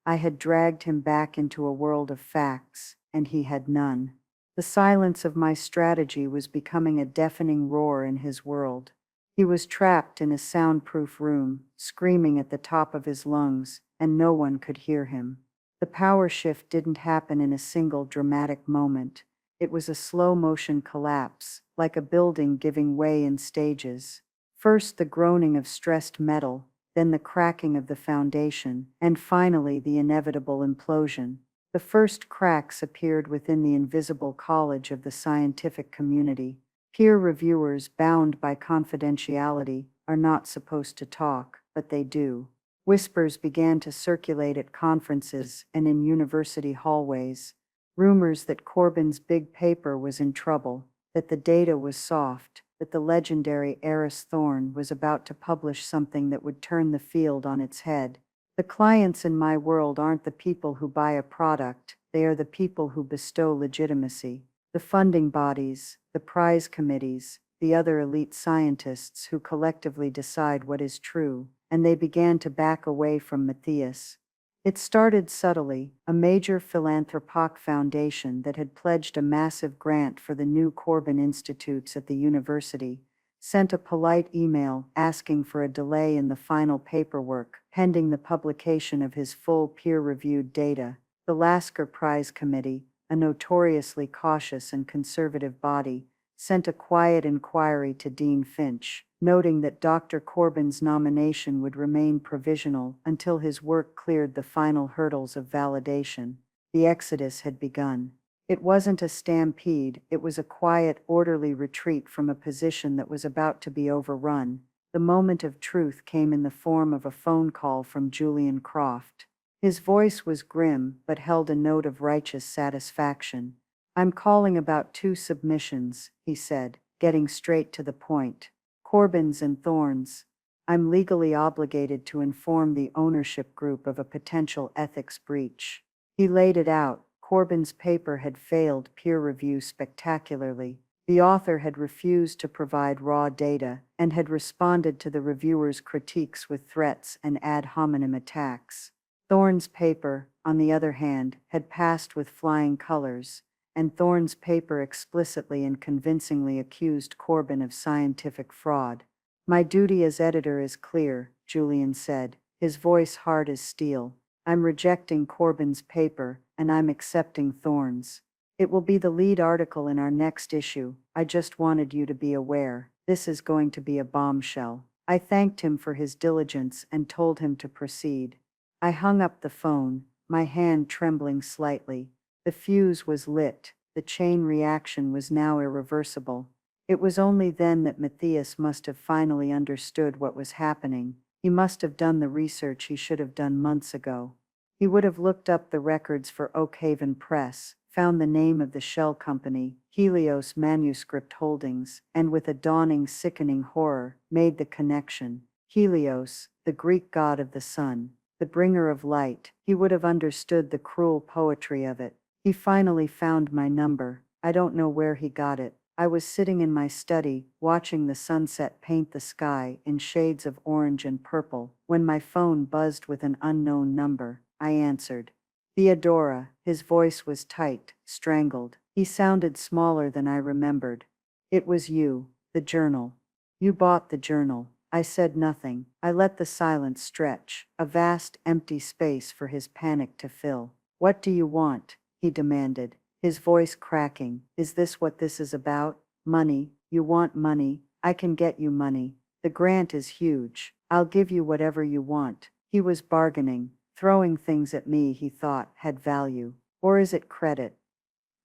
I had dragged him back into a world of facts, and he had none. The silence of my strategy was becoming a deafening roar in his world. He was trapped in a soundproof room, screaming at the top of his lungs, and no one could hear him. The power shift didn't happen in a single dramatic moment. It was a slow-motion collapse, like a building giving way in stages. First the groaning of stressed metal, then the cracking of the foundation, and finally the inevitable implosion. The first cracks appeared within the invisible college of the scientific community. Peer reviewers, bound by confidentiality, are not supposed to talk, but they do. Whispers began to circulate at conferences and in university hallways. Rumors that Corbin's big paper was in trouble, that the data was soft, that the legendary heiress Thorne was about to publish something that would turn the field on its head. The clients in my world aren't the people who buy a product, they are the people who bestow legitimacy. The funding bodies, the prize committees, the other elite scientists who collectively decide what is true, and they began to back away from Matthias. It started subtly. A major philanthropic foundation that had pledged a massive grant for the new Corbin Institutes at the university sent a polite email asking for a delay in the final paperwork, pending the publication of his full peer-reviewed data. The Lasker Prize Committee, a notoriously cautious and conservative body, sent a quiet inquiry to Dean Finch, noting that Dr. Corbin's nomination would remain provisional until his work cleared the final hurdles of validation. The exodus had begun. It wasn't a stampede, it was a quiet, orderly retreat from a position that was about to be overrun. The moment of truth came in the form of a phone call from Julian Croft. His voice was grim, but held a note of righteous satisfaction. "I'm calling about 2 submissions," he said, getting straight to the point. "Corbin's and Thorne's. I'm legally obligated to inform the ownership group of a potential ethics breach." He laid it out. Corbin's paper had failed peer review spectacularly. The author had refused to provide raw data and had responded to the reviewers' critiques with threats and ad hominem attacks. Thorne's paper, on the other hand, had passed with flying colors, and Thorne's paper explicitly and convincingly accused Corbin of scientific fraud. "My duty as editor is clear," Julian said, his voice hard as steel. "I'm rejecting Corbin's paper, and I'm accepting Thorne's. It will be the lead article in our next issue. I just wanted you to be aware. This is going to be a bombshell." I thanked him for his diligence and told him to proceed. I hung up the phone, my hand trembling slightly. The fuse was lit. The chain reaction was now irreversible. It was only then that Matthias must have finally understood what was happening. He must have done the research he should have done months ago. He would have looked up the records for Oakhaven Press, found the name of the shell company, Helios Manuscript Holdings, and with a dawning, sickening horror, made the connection. Helios, the Greek god of the sun, the bringer of light. He would have understood the cruel poetry of it. He finally found my number. I don't know where he got it. I was sitting in my study, watching the sunset paint the sky in shades of orange and purple, when my phone buzzed with an unknown number. I answered. "Theodora." His voice was tight, strangled. He sounded smaller than I remembered. "It was you. The journal. You bought the journal." I said nothing. I let the silence stretch, a vast, empty space for his panic to fill. "What do you want?" he demanded, his voice cracking. "Is this what this is about? Money? You want money? I can get you money. The grant is huge. I'll give you whatever you want." He was bargaining, throwing things at me he thought had value. Or is it credit?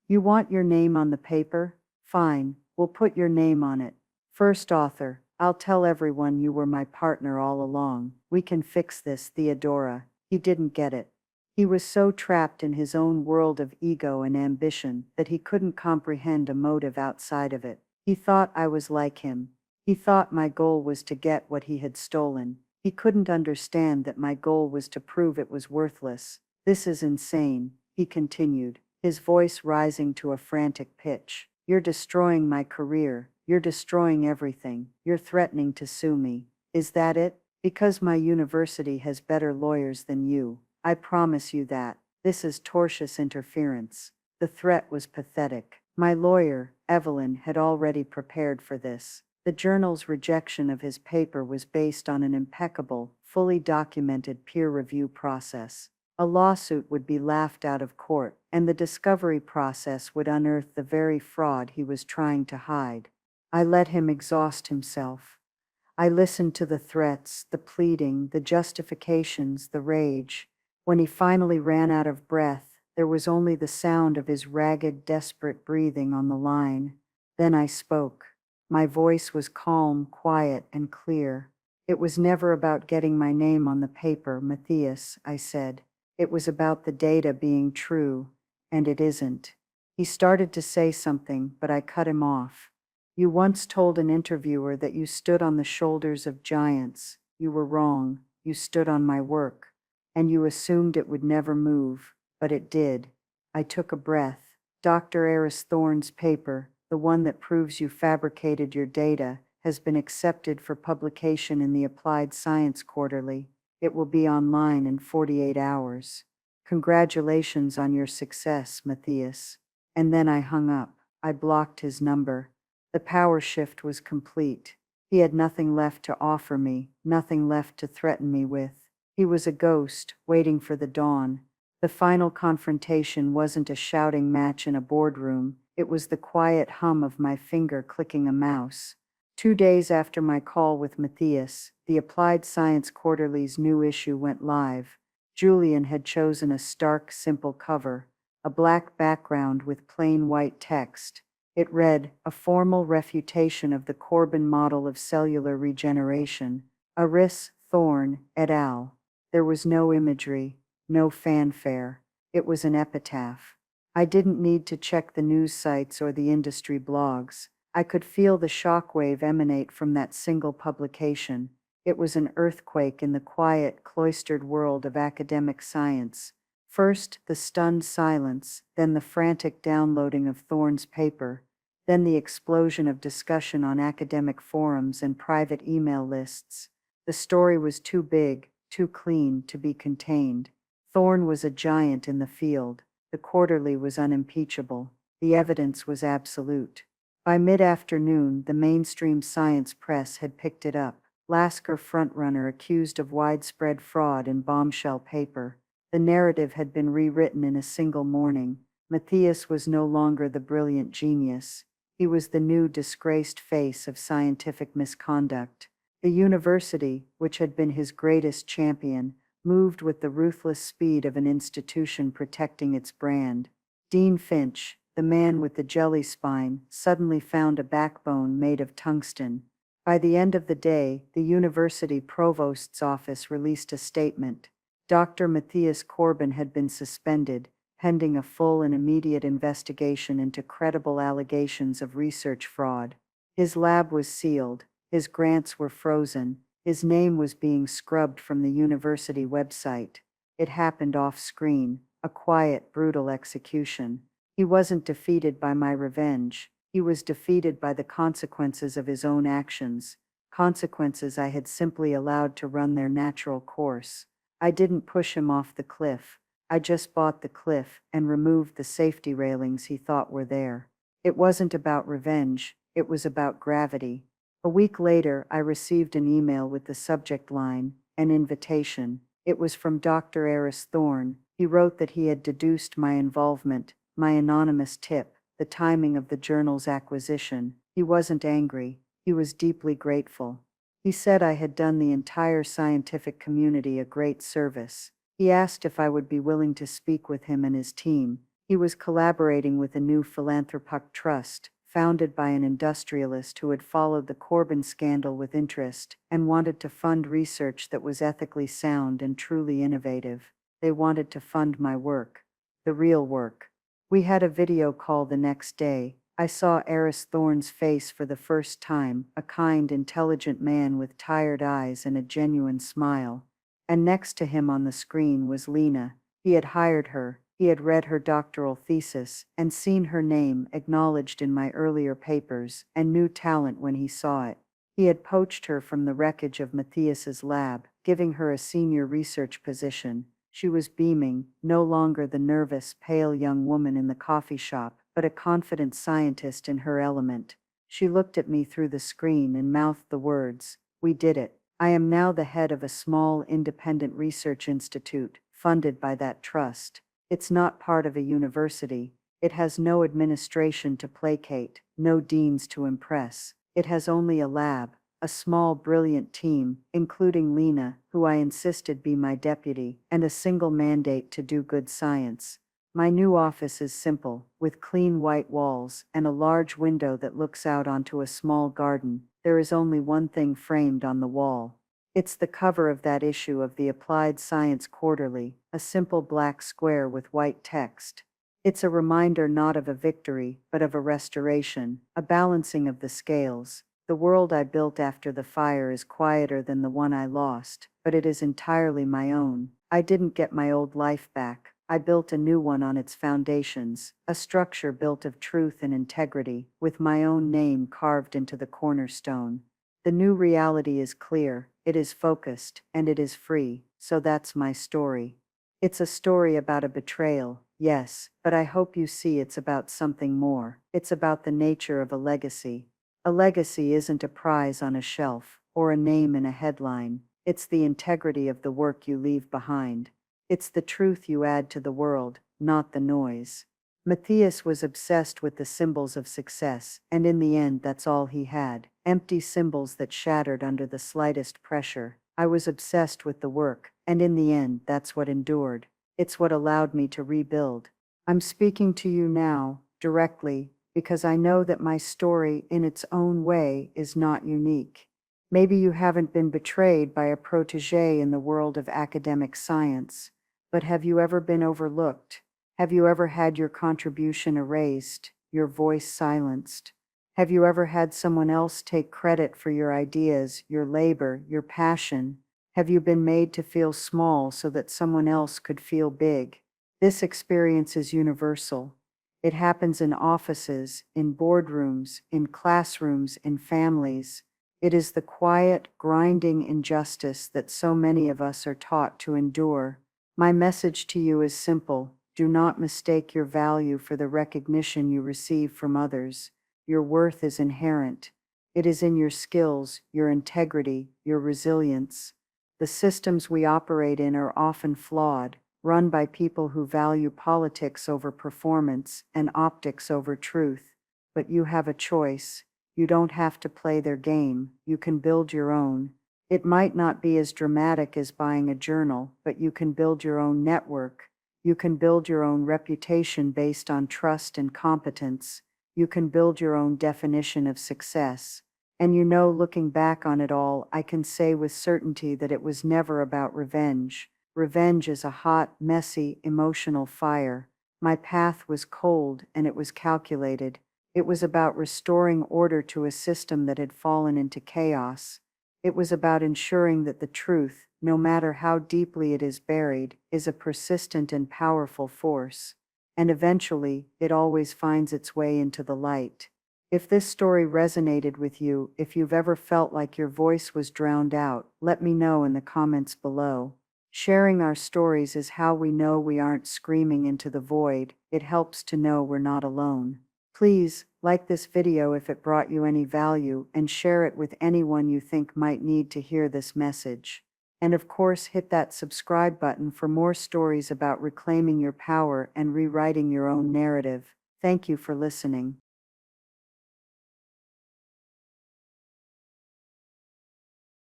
"You want your name on the paper? Fine, we'll put your name on it. First author. I'll tell everyone you were my partner all along. We can fix this, Theodora." He didn't get it. He was so trapped in his own world of ego and ambition that he couldn't comprehend a motive outside of it. He thought I was like him. He thought my goal was to get what he had stolen. He couldn't understand that my goal was to prove it was worthless. "This is insane," he continued, his voice rising to a frantic pitch. "You're destroying my career. You're destroying everything. You're threatening to sue me. Is that it? Because my university has better lawyers than you. I promise you that. This is tortious interference." The threat was pathetic. My lawyer, Evelyn, had already prepared for this. The journal's rejection of his paper was based on an impeccable, fully documented peer review process. A lawsuit would be laughed out of court, and the discovery process would unearth the very fraud he was trying to hide. I let him exhaust himself. I listened to the threats, the pleading, the justifications, the rage. When he finally ran out of breath, there was only the sound of his ragged, desperate breathing on the line. Then I spoke. My voice was calm, quiet, and clear. It was never about getting my name on the paper, Matthias, I said. It was about the data being true, and it isn't. He started to say something, but I cut him off. You once told an interviewer that you stood on the shoulders of giants. You were wrong. You stood on my work. And you assumed it would never move, but it did. I took a breath. Dr. Eris Thorne's paper, the one that proves you fabricated your data, has been accepted for publication in the Applied Science Quarterly. It will be online in 48 hours. Congratulations on your success, Matthias. And then I hung up. I blocked his number. The power shift was complete. He had nothing left to offer me, nothing left to threaten me with. He was a ghost, waiting for the dawn. The final confrontation wasn't a shouting match in a boardroom, it was the quiet hum of my finger clicking a mouse. 2 days after my call with Matthias, the Applied Science Quarterly's new issue went live. Julian had chosen a stark, simple cover, a black background with plain white text. It read, "A formal refutation of the Corbin model of cellular regeneration, Eris Thorne et al." There was no imagery, no fanfare. It was an epitaph. I didn't need to check the news sites or the industry blogs. I could feel the shockwave emanate from that single publication. It was an earthquake in the quiet, cloistered world of academic science. First, the stunned silence, then the frantic downloading of Thorne's paper, then the explosion of discussion on academic forums and private email lists. The story was too big, too clean to be contained. Thorne was a giant in the field. The quarterly was unimpeachable. The evidence was absolute. By mid-afternoon, the mainstream science press had picked it up. Lasker frontrunner accused of widespread fraud in bombshell paper. The narrative had been rewritten in a single morning. Matthias was no longer the brilliant genius. He was the new disgraced face of scientific misconduct. The university, which had been his greatest champion, moved with the ruthless speed of an institution protecting its brand. Dean Finch, the man with the jelly spine, suddenly found a backbone made of tungsten. By the end of the day, the university provost's office released a statement. Dr. Matthias Corbin had been suspended, pending a full and immediate investigation into credible allegations of research fraud. His lab was sealed, his grants were frozen, his name was being scrubbed from the university website. It happened off-screen, a quiet, brutal execution. He wasn't defeated by my revenge. He was defeated by the consequences of his own actions, consequences I had simply allowed to run their natural course. I didn't push him off the cliff. I just bought the cliff and removed the safety railings he thought were there. It wasn't about revenge, it was about gravity. A week later, I received an email with the subject line, an invitation. It was from Dr. Eris Thorne. He wrote that he had deduced my involvement, my anonymous tip, the timing of the journal's acquisition. He wasn't angry. He was deeply grateful. He said I had done the entire scientific community a great service. He asked if I would be willing to speak with him and his team. He was collaborating with a new philanthropic trust, founded by an industrialist who had followed the Corbin scandal with interest and wanted to fund research that was ethically sound and truly innovative. They wanted to fund my work, the real work. We had a video call the next day. I saw Eris Thorne's face for the first time, a kind, intelligent man with tired eyes and a genuine smile. And next to him on the screen was Lena. He had hired her. He had read her doctoral thesis and seen her name acknowledged in my earlier papers and knew talent when he saw it. He had poached her from the wreckage of Matthias's lab, giving her a senior research position. She was beaming, no longer the nervous, pale young woman in the coffee shop, but a confident scientist in her element. She looked at me through the screen and mouthed the words, "We did it. I am now the head of a small independent research institute, funded by that trust. It's not part of a university. It has no administration to placate, no deans to impress. It has only a lab, a small brilliant team, including Lena, who I insisted be my deputy, and a single mandate to do good science. My new office is simple, with clean white walls and a large window that looks out onto a small garden. There is only one thing framed on the wall. It's the cover of that issue of the Applied Science Quarterly, a simple black square with white text. It's a reminder not of a victory, but of a restoration, a balancing of the scales. The world I built after the fire is quieter than the one I lost, but it is entirely my own. I didn't get my old life back. I built a new one on its foundations, a structure built of truth and integrity, with my own name carved into the cornerstone. The new reality is clear, it is focused, and it is free, so that's my story. It's a story about a betrayal, yes, but I hope you see it's about something more. It's about the nature of a legacy. A legacy isn't a prize on a shelf, or a name in a headline. It's the integrity of the work you leave behind. It's the truth you add to the world, not the noise. Matthias was obsessed with the symbols of success, and in the end that's all he had, empty symbols that shattered under the slightest pressure. I was obsessed with the work, and in the end that's what endured. It's what allowed me to rebuild. I'm speaking to you now, directly, because I know that my story, in its own way, is not unique. Maybe you haven't been betrayed by a protégé in the world of academic science, but have you ever been overlooked? Have you ever had your contribution erased, your voice silenced? Have you ever had someone else take credit for your ideas, your labor, your passion? Have you been made to feel small so that someone else could feel big? This experience is universal. It happens in offices, in boardrooms, in classrooms, in families. It is the quiet, grinding injustice that so many of us are taught to endure. My message to you is simple. Do not mistake your value for the recognition you receive from others. Your worth is inherent. It is in your skills, your integrity, your resilience. The systems we operate in are often flawed, run by people who value politics over performance and optics over truth. But you have a choice. You don't have to play their game. You can build your own. It might not be as dramatic as buying a journal, but you can build your own network. You can build your own reputation based on trust and competence. You can build your own definition of success. And looking back on it all, I can say with certainty that it was never about revenge. Revenge is a hot, messy, emotional fire. My path was cold and it was calculated. It was about restoring order to a system that had fallen into chaos. It was about ensuring that the truth, no matter how deeply it is buried, is a persistent and powerful force. And eventually, it always finds its way into the light. If this story resonated with you, if you've ever felt like your voice was drowned out, let me know in the comments below. Sharing our stories is how we know we aren't screaming into the void. It helps to know we're not alone. Please, like this video if it brought you any value, and share it with anyone you think might need to hear this message. And of course, hit that subscribe button for more stories about reclaiming your power and rewriting your own narrative. Thank you for listening.